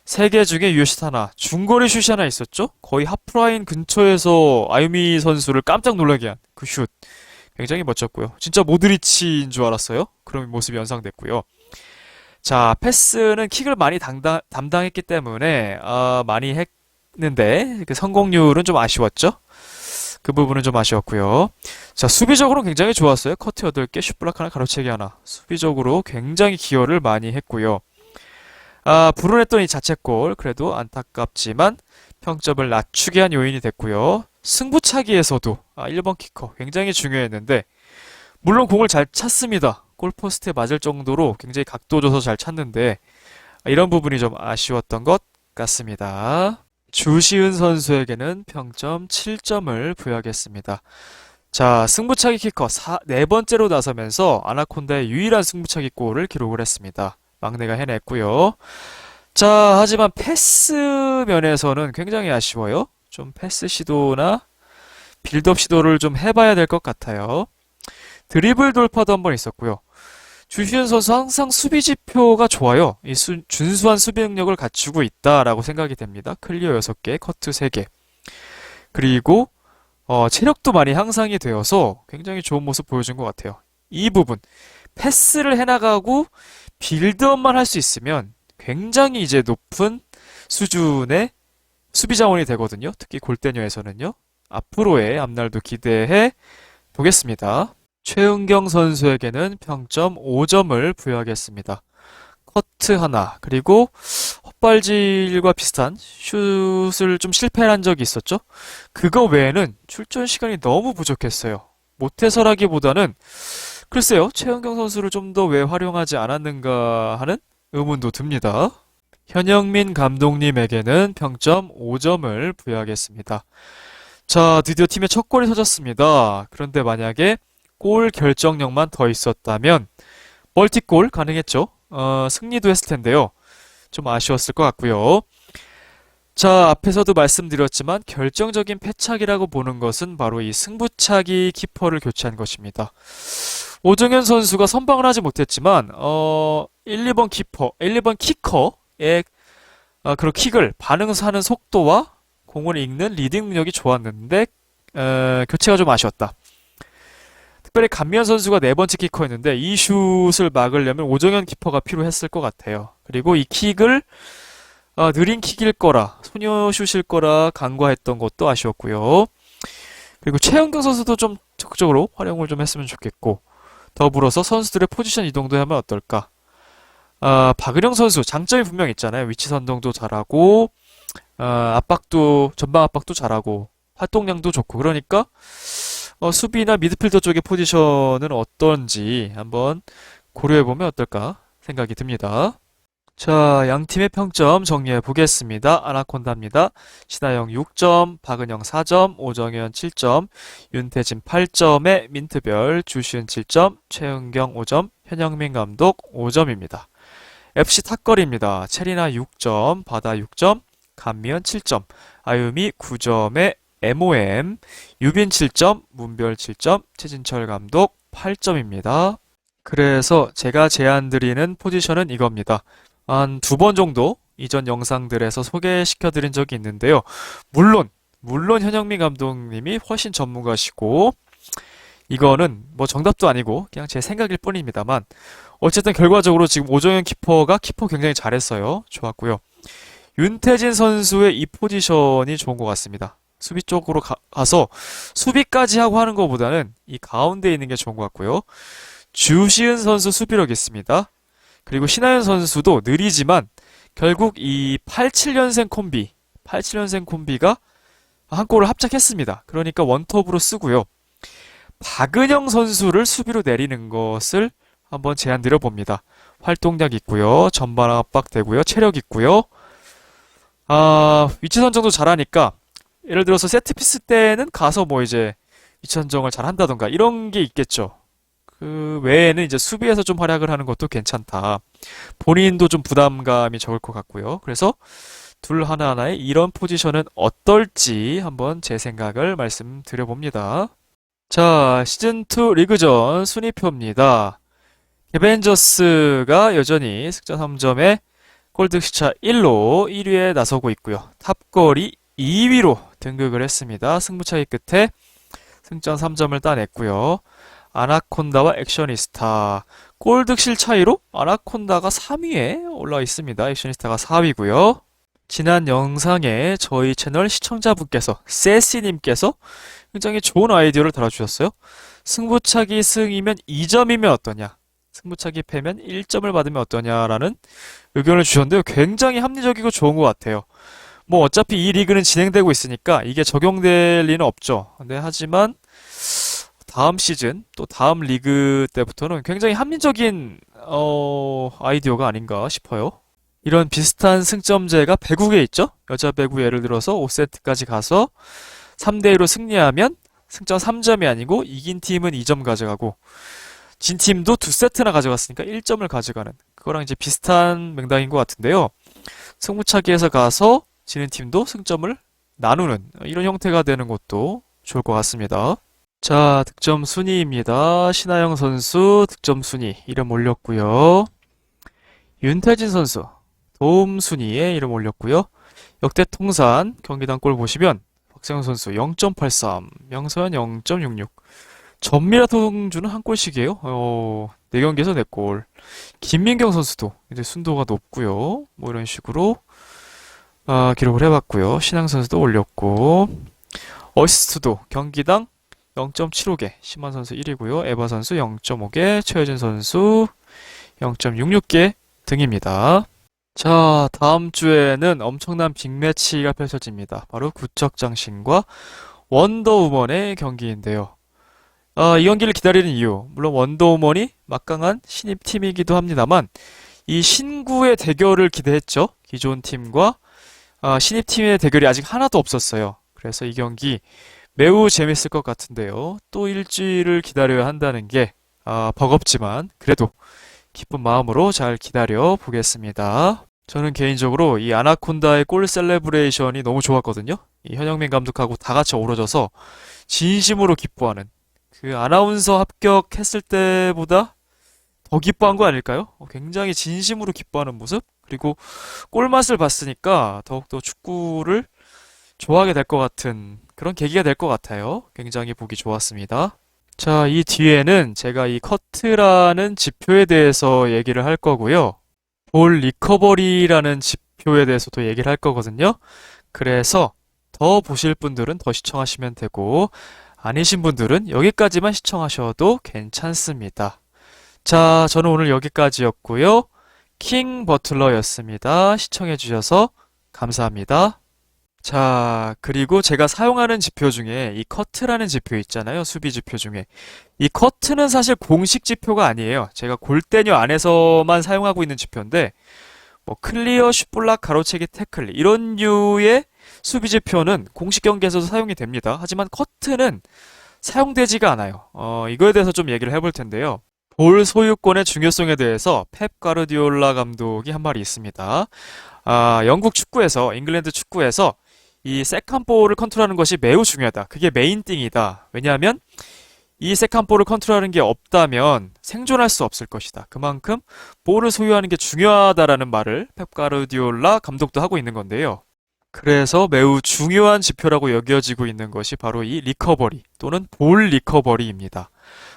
3개 중에 유효슛 하나, 중거리 슛이 하나 있었죠? 거의 하프라인 근처에서 아유미 선수를 깜짝 놀라게 한 그 슛. 굉장히 멋졌고요. 진짜 모드리치인 줄 알았어요. 그런 모습이 연상됐고요. 자, 패스는 킥을 많이 담당했기 때문에 많이 했는데 그 성공률은 좀 아쉬웠죠? 그 부분은 좀 아쉬웠고요. 자, 수비적으로는 굉장히 좋았어요. 커트 8개, 슛블락 하나, 가로채기 하나. 수비적으로 굉장히 기여를 많이 했고요. 불운했던 이 자책골, 그래도 안타깝지만 평점을 낮추게 한 요인이 됐고요. 승부차기에서도 1번 키커 굉장히 중요했는데 물론 공을 잘 찼습니다. 골포스트에 맞을 정도로 굉장히 각도 줘서 잘 찼는데 이런 부분이 좀 아쉬웠던 것 같습니다. 주시은 선수에게는 평점 7점을 부여하겠습니다. 자, 승부차기 키커 네 번째로 나서면서 아나콘다의 유일한 승부차기 골을 기록을 했습니다. 막내가 해냈고요. 자, 하지만 패스 면에서는 굉장히 아쉬워요. 좀 패스 시도나 빌드업 시도를 좀 해봐야 될 것 같아요. 드리블 돌파도 한번 있었고요. 주시은 선수 항상 수비 지표가 좋아요. 이 준수한 수비 능력을 갖추고 있다라고 생각이 됩니다. 클리어 6개, 커트 3개. 그리고 체력도 많이 향상이 되어서 굉장히 좋은 모습 보여준 것 같아요. 이 부분 패스를 해나가고 빌드업만 할 수 있으면 굉장히 이제 높은 수준의 수비 자원이 되거든요. 특히 골대녀에서는요. 앞으로의 앞날도 기대해 보겠습니다. 최은경 선수에게는 평점 5점을 부여하겠습니다. 커트 하나, 그리고 헛발질과 비슷한 슛을 좀 실패한 적이 있었죠. 그거 외에는 출전 시간이 너무 부족했어요. 못해서라기보다는 글쎄요, 최은경 선수를 좀 더 왜 활용하지 않았는가 하는 의문도 듭니다. 현영민 감독님에게는 평점 5점을 부여하겠습니다. 자, 드디어 팀의 첫 골이 터졌습니다. 그런데 만약에 골 결정력만 더 있었다면 멀티골 가능했죠. 승리도 했을 텐데요. 좀 아쉬웠을 것 같고요. 자, 앞에서도 말씀드렸지만 결정적인 패착이라고 보는 것은 바로 이 승부차기 키퍼를 교체한 것입니다. 오정현 선수가 선방을 하지 못했지만 1, 2번 키커의 그런 킥을 반응하는 속도와 공을 읽는 리딩 능력이 좋았는데 교체가 좀 아쉬웠다. 특별히 감미연 선수가 네 번째 키커였는데 이 슛을 막으려면 오정현 키퍼가 필요했을 것 같아요. 그리고 이 킥을 느린 킥일 거라, 소녀 슛일 거라 간과했던 것도 아쉬웠고요. 그리고 최은경 선수도 좀 적극적으로 활용을 좀 했으면 좋겠고, 더불어서 선수들의 포지션 이동도 하면 어떨까? 박은영 선수 장점이 분명 있잖아요. 위치 선동도 잘하고 압박도, 전방 압박도 잘하고, 활동량도 좋고, 그러니까, 수비나 미드필더 쪽의 포지션은 어떤지 한번 고려해보면 어떨까 생각이 듭니다. 자, 양 팀의 평점 정리해 보겠습니다. 아나콘다입니다. 신하영 6점, 박은영 4점, 오정현 7점, 윤태진 8점에 민트별, 주시은 7점, 최은경 5점, 현영민 감독 5점입니다. FC 탁거리입니다. 체리나 6점, 바다 6점, 감미연 7점, 아유미 9점에 MOM, 유빈 7점, 문별 7점, 최진철 감독 8점입니다. 그래서 제가 제안드리는 포지션은 이겁니다. 한 두 번 정도 이전 영상들에서 소개시켜드린 적이 있는데요. 물론 현영민 감독님이 훨씬 전문가시고, 이거는 뭐 정답도 아니고 그냥 제 생각일 뿐입니다만, 어쨌든 결과적으로 지금 오정현 키퍼가 키퍼 굉장히 잘했어요. 좋았고요. 윤태진 선수의 이 포지션이 좋은 것 같습니다. 수비 쪽으로 가서 수비까지 하고 하는 것보다는 이 가운데 있는 게 좋은 것 같고요. 주시은 선수 수비력 있습니다. 그리고 신하연 선수도 느리지만 결국 이 87년생 콤비가 한 골을 합작했습니다. 그러니까 원톱으로 쓰고요. 박은영 선수를 수비로 내리는 것을 한번 제안 드려봅니다. 활동량 있고요. 전방 압박 되고요. 체력 있고요. 위치 선정도 잘하니까 예를 들어서 세트피스 때는 가서 뭐 이제 위치 선정을 잘 한다던가 이런 게 있겠죠. 그 외에는 이제 수비에서 좀 활약을 하는 것도 괜찮다. 본인도 좀 부담감이 적을 것 같고요. 그래서 둘 하나하나의 이런 포지션은 어떨지 한번 제 생각을 말씀드려봅니다. 자, 시즌2 리그전 순위표입니다. 개벤저스가 여전히 승점 3점에 골드시차 1로 1위에 나서고 있고요. 탑골이 2위로 등극을 했습니다. 승부차기 끝에 승점 3점을 따냈고요. 아나콘다와 액션이스타 골득실 차이로 아나콘다가 3위에 올라와 있습니다. 액션이스타가 4위고요. 지난 영상에 저희 채널 시청자분께서 세시님께서 굉장히 좋은 아이디어를 달아주셨어요. 승부차기 승이면 2점이면 어떠냐, 승부차기 패면 1점을 받으면 어떠냐라는 의견을 주셨는데요. 굉장히 합리적이고 좋은 것 같아요. 뭐 어차피 이 리그는 진행되고 있으니까 이게 적용될 리는 없죠. 근데 하지만 다음 시즌 또 다음 리그 때부터는 굉장히 합리적인 아이디어가 아닌가 싶어요. 이런 비슷한 승점제가 배구에 있죠. 여자 배구 예를 들어서 5세트까지 가서 3대1로 승리하면 승점 3점이 아니고 이긴 팀은 2점 가져가고 진 팀도 2세트나 가져갔으니까 1점을 가져가는, 그거랑 이제 비슷한 맥락인 것 같은데요. 승부차기에서 가서 지는 팀도 승점을 나누는 이런 형태가 되는 것도 좋을 것 같습니다. 자, 득점 순위입니다. 신하영 선수 득점 순위 이름 올렸고요. 윤태진 선수 도움 순위에 이름 올렸고요. 역대 통산 경기당 골 보시면 박세영 선수 0.83, 명서현 0.66, 전미라 통주는 한 골씩이에요. 4경기에서 4골. 김민경 선수도 이제 순도가 높고요. 뭐 이런 식으로 기록을 해봤고요. 신앙 선수도 올렸고, 어시스트도 경기당 0.75개, 심한 선수 1위고요. 에바 선수 0.5개, 최효진 선수 0.66개 등입니다. 자, 다음 주에는 엄청난 빅매치가 펼쳐집니다. 바로 구척장신과 원더우먼의 경기인데요. 이 경기를 기다리는 이유, 물론 원더우먼이 막강한 신입팀이기도 합니다만 이 신구의 대결을 기대했죠. 기존 팀과 신입팀의 대결이 아직 하나도 없었어요. 그래서 이 경기 매우 재밌을 것 같은데요. 또 일주일을 기다려야 한다는 게 버겁지만 그래도 기쁜 마음으로 잘 기다려 보겠습니다. 저는 개인적으로 이 아나콘다의 골 셀레브레이션이 너무 좋았거든요. 이 현영민 감독하고 다 같이 어우러져서 진심으로 기뻐하는, 그 아나운서 합격했을 때보다 더 기뻐한 거 아닐까요? 굉장히 진심으로 기뻐하는 모습? 그리고 골맛을 봤으니까 더욱더 축구를 좋아하게 될 것 같은 그런 계기가 될 것 같아요. 굉장히 보기 좋았습니다. 자, 이 뒤에는 제가 이 커트라는 지표에 대해서 얘기를 할 거고요. 볼 리커버리라는 지표에 대해서도 얘기를 할 거거든요. 그래서 더 보실 분들은 더 시청하시면 되고, 아니신 분들은 여기까지만 시청하셔도 괜찮습니다. 자, 저는 오늘 여기까지였고요. 킹 버틀러였습니다. 시청해주셔서 감사합니다. 자, 그리고 제가 사용하는 지표 중에 이 커트라는 지표 있잖아요. 수비 지표 중에. 이 커트는 사실 공식 지표가 아니에요. 제가 골대녀 안에서만 사용하고 있는 지표인데, 뭐 클리어, 슛블락, 가로채기, 태클 이런 류의 수비 지표는 공식 경기에서도 사용이 됩니다. 하지만 커트는 사용되지가 않아요. 이거에 대해서 좀 얘기를 해볼 텐데요. 볼 소유권의 중요성에 대해서 펩 가르디올라 감독이 한 말이 있습니다. 영국 축구에서, 잉글랜드 축구에서 이 세컨 볼을 컨트롤하는 것이 매우 중요하다. 그게 메인 띵이다. 왜냐하면 이 세컨 볼을 컨트롤하는 게 없다면 생존할 수 없을 것이다. 그만큼 볼을 소유하는 게 중요하다라는 말을 펩 가르디올라 감독도 하고 있는 건데요. 그래서 매우 중요한 지표라고 여겨지고 있는 것이 바로 이 리커버리 또는 볼 리커버리입니다.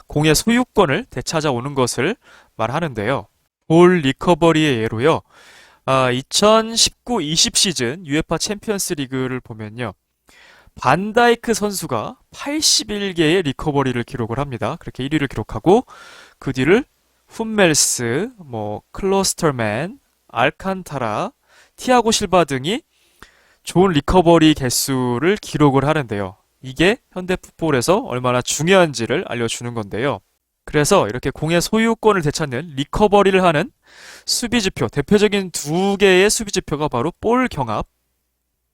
공의 소유권을 되찾아오는 것을 말하는데요. 볼 리커버리의 예로요. 2019-20 시즌 UEFA 챔피언스 리그를 보면요. 반다이크 선수가 81개의 리커버리를 기록을 합니다. 그렇게 1위를 기록하고 그 뒤를 훈멜스, 클로스터맨, 알칸타라, 티아고 실바 등이 좋은 리커버리 개수를 기록을 하는데요. 이게 현대 풋볼에서 얼마나 중요한지를 알려주는 건데요. 그래서 이렇게 공의 소유권을 되찾는 리커버리를 하는 수비 지표, 대표적인 두 개의 수비 지표가 바로 볼 경합,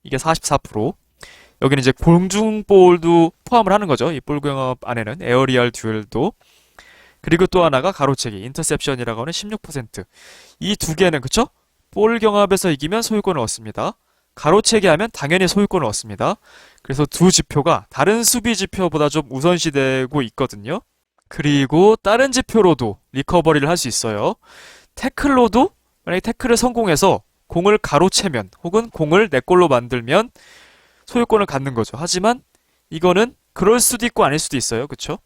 이게 44%, 여기는 이제 공중볼도 포함을 하는 거죠. 이 볼 경합 안에는 에어리얼 듀얼도, 그리고 또 하나가 가로채기, 인터셉션이라고 하는 16%. 이 두 개는 그쵸? 볼 경합에서 이기면 소유권을 얻습니다. 가로채기 하면 당연히 소유권을 얻습니다. 그래서 두 지표가 다른 수비 지표보다 좀 우선시되고 있거든요. 그리고 다른 지표로도 리커버리를 할 수 있어요. 태클로도 만약에 태클을 성공해서 공을 가로채면 혹은 공을 내 골로 만들면 소유권을 갖는 거죠. 하지만 이거는 그럴 수도 있고 아닐 수도 있어요. 그쵸?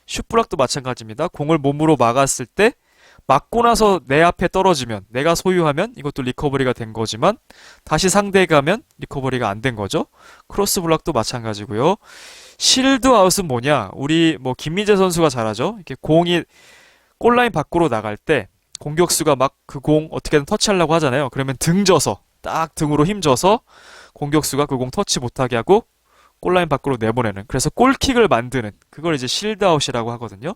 슛블락도 마찬가지입니다. 공을 몸으로 막았을 때 맞고 나서 내 앞에 떨어지면 내가 소유하면 이것도 리커버리가 된 거지만 다시 상대에 가면 리커버리가 안 된 거죠. 크로스 블락도 마찬가지고요. 실드 아웃은 뭐냐? 우리 김민재 선수가 잘하죠. 이렇게 공이 골라인 밖으로 나갈 때 공격수가 막 그 공 어떻게든 터치하려고 하잖아요. 그러면 등져서 딱 등으로 힘줘서 공격수가 그 공 터치 못하게 하고 골라인 밖으로 내보내는, 그래서 골킥을 만드는, 그걸 이제 실드 아웃이라고 하거든요.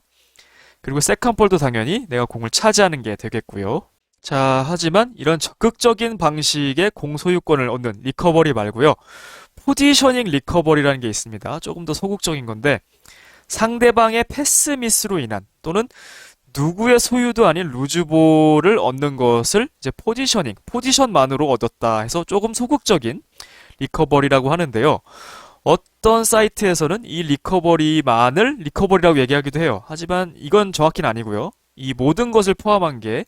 그리고 세컨볼도 당연히 내가 공을 차지하는 게 되겠고요. 자, 하지만 이런 적극적인 방식의 공 소유권을 얻는 리커버리 말고요. 포지셔닝 리커버리라는 게 있습니다. 조금 더 소극적인 건데 상대방의 패스 미스로 인한 또는 누구의 소유도 아닌 루즈볼을 얻는 것을 이제 포지션만으로 얻었다 해서 조금 소극적인 리커버리라고 하는데요. 어떤 사이트에서는 이 리커버리만을 리커버리라고 얘기하기도 해요. 하지만 이건 정확히는 아니고요. 이 모든 것을 포함한 게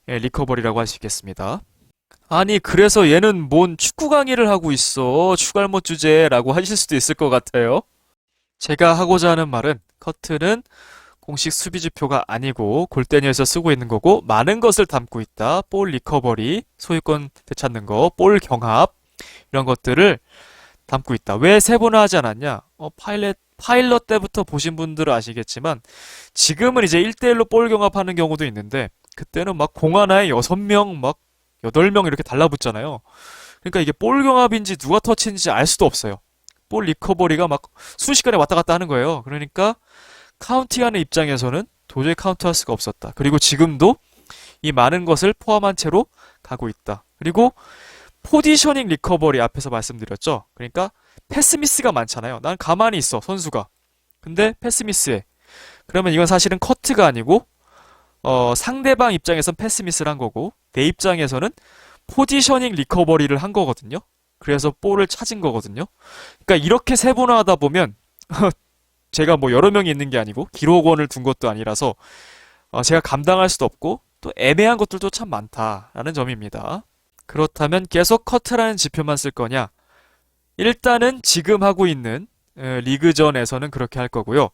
리커버리라고 할 수 있겠습니다. 아니, 그래서 얘는 뭔 축구 강의를 하고 있어. 추갈못 주제라고 하실 수도 있을 것 같아요. 제가 하고자 하는 말은 커트는 공식 수비 지표가 아니고 골대녀에서 쓰고 있는 거고 많은 것을 담고 있다. 볼 리커버리, 소유권 되찾는 거, 볼 경합 이런 것들을 담고 있다. 왜 세분화하지 않았냐? 파일럿 때부터 보신 분들은 아시겠지만 지금은 이제 1대1로 볼 경합하는 경우도 있는데 그때는 막 공 하나에 6명, 막 8명 이렇게 달라붙잖아요. 그러니까 이게 볼 경합인지 누가 터치인지 알 수도 없어요. 볼 리커버리가 막 순식간에 왔다 갔다 하는 거예요. 그러니까 카운팅하는 입장에서는 도저히 카운트할 수가 없었다. 그리고 지금도 이 많은 것을 포함한 채로 가고 있다. 그리고 포지셔닝 리커버리 앞에서 말씀드렸죠. 그러니까 패스 미스가 많잖아요. 난 가만히 있어, 선수가. 근데 패스 미스해. 그러면 이건 사실은 커트가 아니고 상대방 입장에선 패스 미스를 한 거고 내 입장에서는 포지셔닝 리커버리를 한 거거든요. 그래서 볼을 찾은 거거든요. 그러니까 이렇게 세분화하다 보면 제가 여러 명이 있는 게 아니고 기록원을 둔 것도 아니라서 제가 감당할 수도 없고 또 애매한 것들도 참 많다라는 점입니다. 그렇다면 계속 커트라는 지표만 쓸 거냐? 일단은 지금 하고 있는 리그전에서는 그렇게 할 거고요.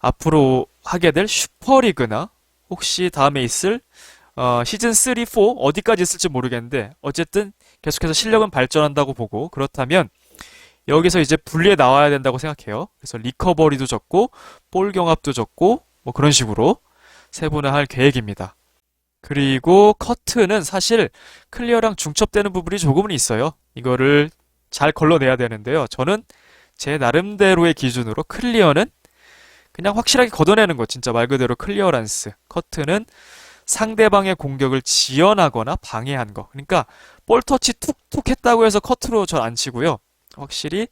앞으로 하게 될 슈퍼리그나 혹시 다음에 있을 시즌 3, 4 어디까지 있을지 모르겠는데 어쨌든 계속해서 실력은 발전한다고 보고 그렇다면 여기서 이제 분리해 나와야 된다고 생각해요. 그래서 리커버리도 적고 볼 경합도 적고 그런 식으로 세분화할 계획입니다. 그리고 커트는 사실 클리어랑 중첩되는 부분이 조금은 있어요. 이거를 잘 걸러내야 되는데요. 저는 제 나름대로의 기준으로 클리어는 그냥 확실하게 걷어내는 거, 진짜 말 그대로 클리어란스. 커트는 상대방의 공격을 지연하거나 방해한 거. 그러니까 볼 터치 툭툭 했다고 해서 커트로 전 안 치고요. 확실히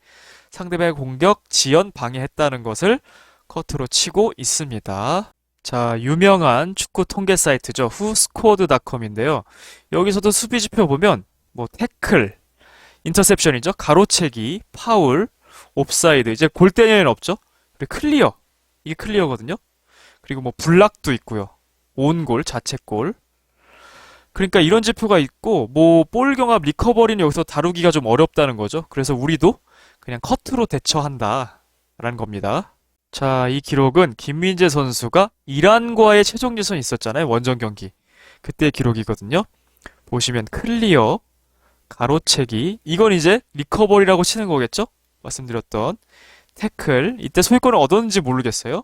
상대방의 공격 지연 방해했다는 것을 커트로 치고 있습니다. 자, 유명한 축구 통계 사이트죠. 후스코어드닷컴인데요. 여기서도 수비 지표 보면 뭐 태클, 인터셉션이죠. 가로채기, 파울, 옵사이드. 이제 골 때리는 없죠. 그리고 클리어. 이게 클리어거든요. 그리고 뭐 블락도 있고요. 온골, 자책골. 그러니까 이런 지표가 있고 뭐 볼 경합 리커버리는 여기서 다루기가 좀 어렵다는 거죠. 그래서 우리도 그냥 커트로 대처한다라는 겁니다. 자, 이 기록은 김민재 선수가 이란과의 최종 예선이 있었잖아요. 원정 경기. 그때 기록이거든요. 보시면 클리어, 가로채기. 이건 이제 리커버리라고 치는 거겠죠? 말씀드렸던 태클. 이때 소유권을 얻었는지 모르겠어요.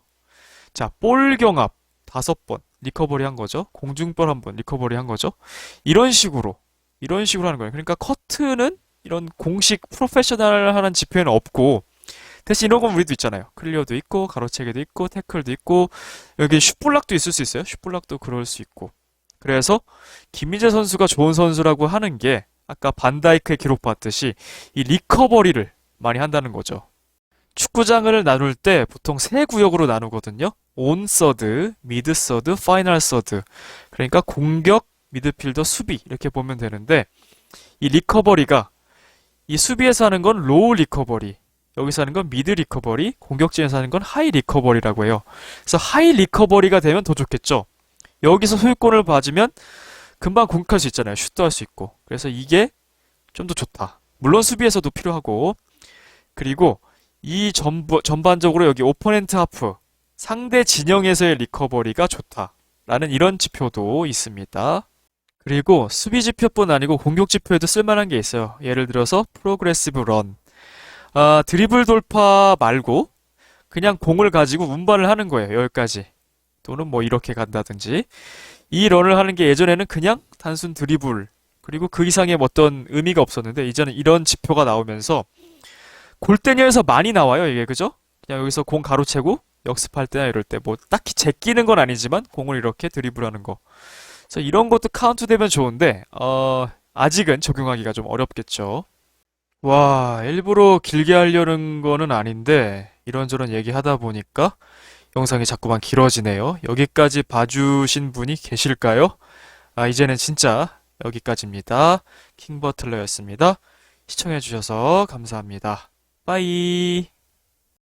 자, 볼 경합 5번 리커버리 한 거죠. 공중볼 1번 리커버리 한 거죠. 이런 식으로 하는 거예요. 그러니까 커트는 이런 공식 프로페셔널한 지표에는 없고 대신 이런 건 우리도 있잖아요. 클리어도 있고 가로채기도 있고 태클도 있고 여기 슛블락도 있을 수 있어요. 슛블락도 그럴 수 있고. 그래서 김민재 선수가 좋은 선수라고 하는 게 아까 반다이크의 기록 봤듯이 이 리커버리를 많이 한다는 거죠. 축구장을 나눌 때 보통 세 구역으로 나누거든요. 온 서드, 미드 서드, 파이널 서드. 그러니까 공격, 미드필더, 수비 이렇게 보면 되는데 이 리커버리가 이 수비에서 하는 건 로우 리커버리, 여기서 하는 건 미드 리커버리, 공격진에서 하는 건 하이 리커버리라고 해요. 그래서 하이 리커버리가 되면 더 좋겠죠. 여기서 소유권을 받으면 금방 공격할 수 있잖아요. 슛도 할 수 있고. 그래서 이게 좀 더 좋다. 물론 수비에서도 필요하고. 그리고 이 전반적으로 여기 오포넨트 하프, 상대 진영에서의 리커버리가 좋다라는 이런 지표도 있습니다. 그리고 수비 지표뿐 아니고 공격 지표에도 쓸만한 게 있어요. 예를 들어서 프로그레시브 런. 드리블 돌파 말고 그냥 공을 가지고 운반을 하는 거예요. 여기까지. 또는 뭐 이렇게 간다든지. 이 런을 하는 게 예전에는 그냥 단순 드리블, 그리고 그 이상의 어떤 의미가 없었는데 이제는 이런 지표가 나오면서 골대녀에서 많이 나와요, 이게. 그죠? 그냥 여기서 공 가로채고 역습할 때나 이럴 때 뭐 딱히 제끼는 건 아니지만 공을 이렇게 드리블하는 거. 그래서 이런 것도 카운트 되면 좋은데 아직은 적용하기가 좀 어렵겠죠. 와, 일부러 길게 하려는 거는 아닌데 이런저런 얘기하다 보니까 영상이 자꾸만 길어지네요. 여기까지 봐주신 분이 계실까요? 이제는 진짜 여기까지입니다. 킹버틀러였습니다. 시청해주셔서 감사합니다. 빠이.